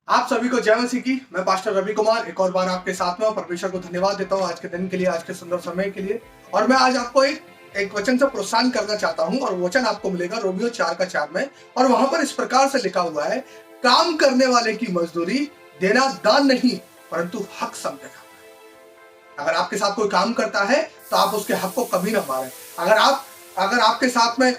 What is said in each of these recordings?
आप सभी को जय मसीह की। मैं पास्टर रवि कुमार एक और बार आपके साथ में परमेश्वर को धन्यवाद देता हूँ आज के दिन के लिए, आज के सुंदर समय के लिए। और मैं आज आपको एक वचन से प्रोत्साहन करना चाहता हूँ और वचन आपको मिलेगा रोमियो 4:4 में। और वहां पर इस प्रकार से लिखा हुआ है, काम करने वाले की मजदूरी देना दान नहीं परंतु हक समझेगा। अगर आपके साथ कोई काम करता है तो आप उसके हक को कभी ना मारें। अगर आपके साथ में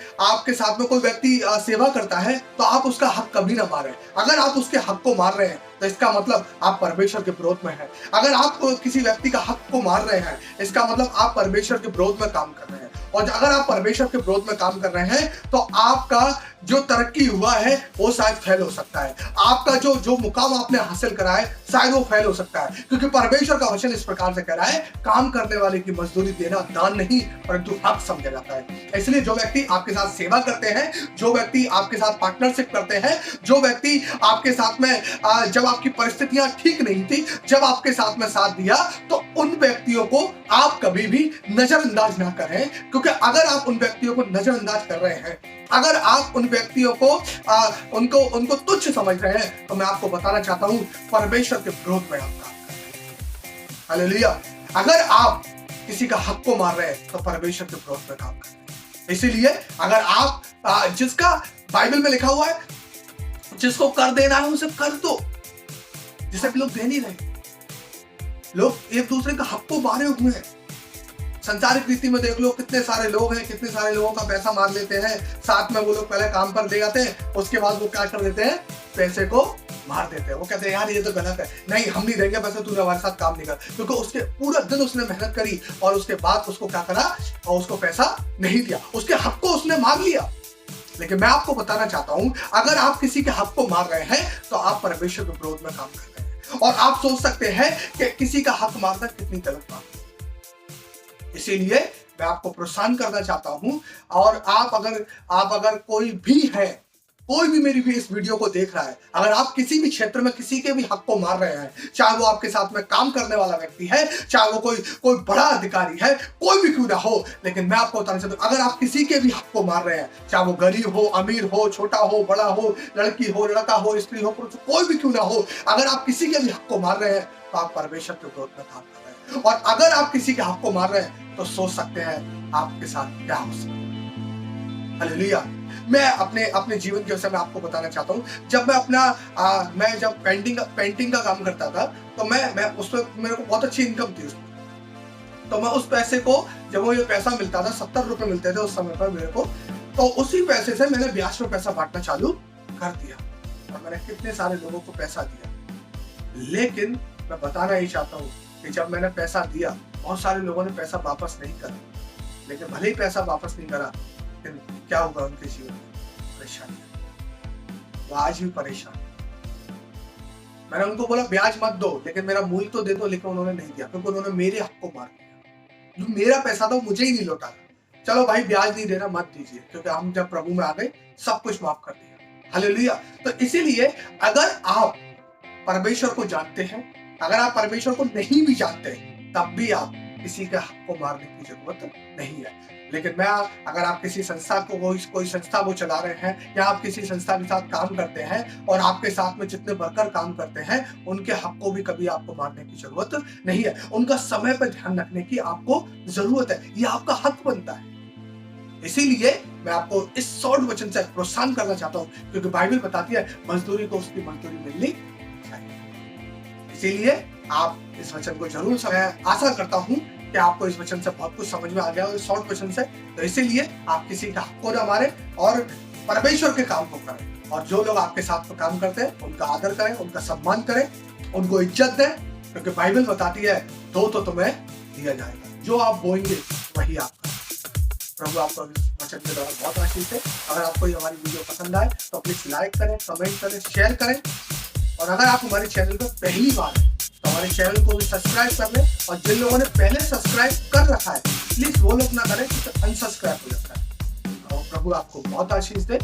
कोई व्यक्ति सेवा करता है तो आप उसका हक कभी ना मारें। अगर आप उसके हक को मार रहे हैं तो इसका मतलब आप परमेश्वर के विरोध में हैं। अगर आप किसी व्यक्ति का हक को मार रहे हैं इसका मतलब आप परमेश्वर के विरोध में काम कर रहे हैं। और अगर आप परमेश्वर के विरोध में काम कर रहे हैं तो आपका जो तरक्की हुआ है वो शायद फेल हो सकता है। आपका जो मुकाम आपने हासिल करा है शायद वो फेल हो सकता है, क्योंकि परमेश्वर का वचन इस प्रकार से कह रहा है, काम करने वाले की मजदूरी देना दान नहीं परंतु हक समझा जाता है। इसलिए जो व्यक्ति आपके साथ सेवा करते हैं, जो व्यक्ति आपके साथ पार्टनरशिप करते हैं, जो व्यक्ति आपके साथ में जब आपकी परिस्थितियां ठीक नहीं थी, जब आपके साथ में साथ दिया, तो उन व्यक्तियों को आप कभी भी नजरअंदाज ना करें। क्योंकि अगर आप उन व्यक्तियों को नजरअंदाज कर रहे हैं, अगर आप उन व्यक्तियों को उनको तुच्छ समझ रहे हैं, तो मैं आपको बताना चाहता हूं परमेश्वर के विरोध में आप काम कर रहे हैं। हालेलुया। अगर आप किसी का हक को मार रहे हैं तो परमेश्वर के विरोध में काम कर रहे हैं। इसीलिए अगर आप जिसका बाइबल में लिखा हुआ है, जिसको कर देना है उसे कर दो, जिसे भी लोग दे नहीं रहे। लोग एक दूसरे का हक को मारे हुए हैं। संसारिक रीति में देख लो, कितने सारे लोग हैं, कितने सारे लोगों का पैसा मार लेते हैं। साथ में वो लोग पहले काम पर ले जाते हैं, उसके बाद वो क्या कर देते हैं, पैसे को मार देते हैं। वो कहते हैं यार ये तो गलत है, नहीं हम नहीं देंगे पैसे, तूने हमारे साथ काम नहीं कर। क्योंकि उसके पूरा दिन उसने मेहनत करी और उसके बाद उसको क्या करा, और उसको पैसा नहीं दिया, उसके हक को उसने मार लिया। लेकिन मैं आपको बताना चाहता हूं, अगर आप किसी के हक को मार रहे हैं तो आप परमेश्वर के विरोध में काम कर रहे हैं। और आप सोच सकते हैं कि किसी का हक मारना कितनी गलत बात है। इसीलिए मैं आपको प्रोत्साहन करना चाहता हूं। और आप अगर कोई भी मेरी भी इस वीडियो को देख रहा है, अगर आप किसी भी क्षेत्र में किसी के भी हक को मार रहे हैं, चाहे वो आपके साथ में काम करने वाला व्यक्ति है, चाहे वो कोई बड़ा अधिकारी है, कोई भी क्यों ना हो, लेकिन मैं आपको बताना चाहता हूं, अगर आप किसी के भी हक को मार रहे हैं, चाहे वो गरीब हो, अमीर हो, छोटा हो, बड़ा हो, लड़की हो, लड़का हो, स्त्री हो, पुरुष, कोई भी क्यों ना हो, अगर आप किसी के भी हक को मार रहे हैं तो आप परमेश्वर के विरोध में काम कर रहे हैं। और अगर आप किसी के हक को मार रहे हैं तो सोच सकते हैं आपके साथ क्या हो सकता है। हालेलुया। मैं अपने जीवन के विषय में आपको बताना चाहता हूँ। जब मैं जब पेंटिंग का काम करता था तो मैं उसमें मेरे को बहुत अच्छी इनकम थी उसमें। तो मैं उस पैसे को, जब वो ये पैसा मिलता था, 70 रुपए मिलते थे उस समय पर मेरे को, तो उसी पैसे से मैंने ब्याज पे पैसा बांटना चालू कर दिया और मैंने कितने सारे लोगों को पैसा दिया। लेकिन मैं बताना ही चाहता हूँ कि जब मैंने पैसा दिया, बहुत सारे लोगों ने पैसा वापस नहीं करा। लेकिन भले ही पैसा वापस नहीं करा, लेकिन क्या होगा उनके जीवन में, परेशानी। वो आज भी परेशान। मैंने उनको बोला ब्याज मत दो, लेकिन मेरा मूल तो दे दो, लेकिन उन्होंने नहीं दिया, क्योंकि उन्होंने मेरे हक को मार दिया। जो मेरा पैसा था वो मुझे ही नहीं लौटा। चलो भाई ब्याज नहीं देना, मत दीजिए, क्योंकि हम जब प्रभु में आ गए सब कुछ माफ कर दिया। हालेलुया। तो इसीलिए अगर आप परमेश्वर को जानते हैं, अगर आप परमेश्वर को नहीं भी जानते, तब भी आप किसी के हक को मारने की जरूरत नहीं है। लेकिन अगर आप किसी संस्था को, कोई संस्था वो चला रहे हैं, या आप किसी संस्था के साथ काम करते हैं और आपके साथ में जितने वर्कर काम करते हैं, उनके हक को भी कभी आपको मारने की जरूरत नहीं है। उनका समय पर ध्यान रखने की आपको जरूरत है, ये आपका हक बनता है। इसीलिए मैं आपको इस शॉर्ट वचन से प्रोत्साहन करना चाहता हूं, क्योंकि बाइबल बताती है मजदूरी को उसकी मजदूरी मिलनी चाहिए। इसीलिए आप इस वचन को जरूर समझें। आशा करता हूं कि आपको इस वचन से बहुत कुछ समझ में आ गया हो, इस शॉर्ट वचन से। तो इसीलिए आप किसी का हक को ना मारें और परमेश्वर के काम को करें। और जो लोग आपके साथ में काम करते हैं उनका आदर करें, उनका सम्मान करें, उनको इज्जत दें, क्योंकि बाइबल बताती है दो तो तुम्हें दिया जाएगा, जो आप बोएंगे वही आप करें। प्रभु आपको वचन के द्वारा बहुत आशीष है। अगर आपको ये हमारी वीडियो पसंद आए तो प्लीज लाइक करें, कमेंट करें, शेयर करें। और अगर आप हमारे चैनल पर पहली बार है तो हमारे चैनल को भी सब्सक्राइब कर लें। और जिन लोगों ने पहले सब्सक्राइब कर रखा है, प्लीज वो लोग ना करें, क्योंकि अनसब्सक्राइब हो जाता है। और प्रभु आपको बहुत आशीष दे।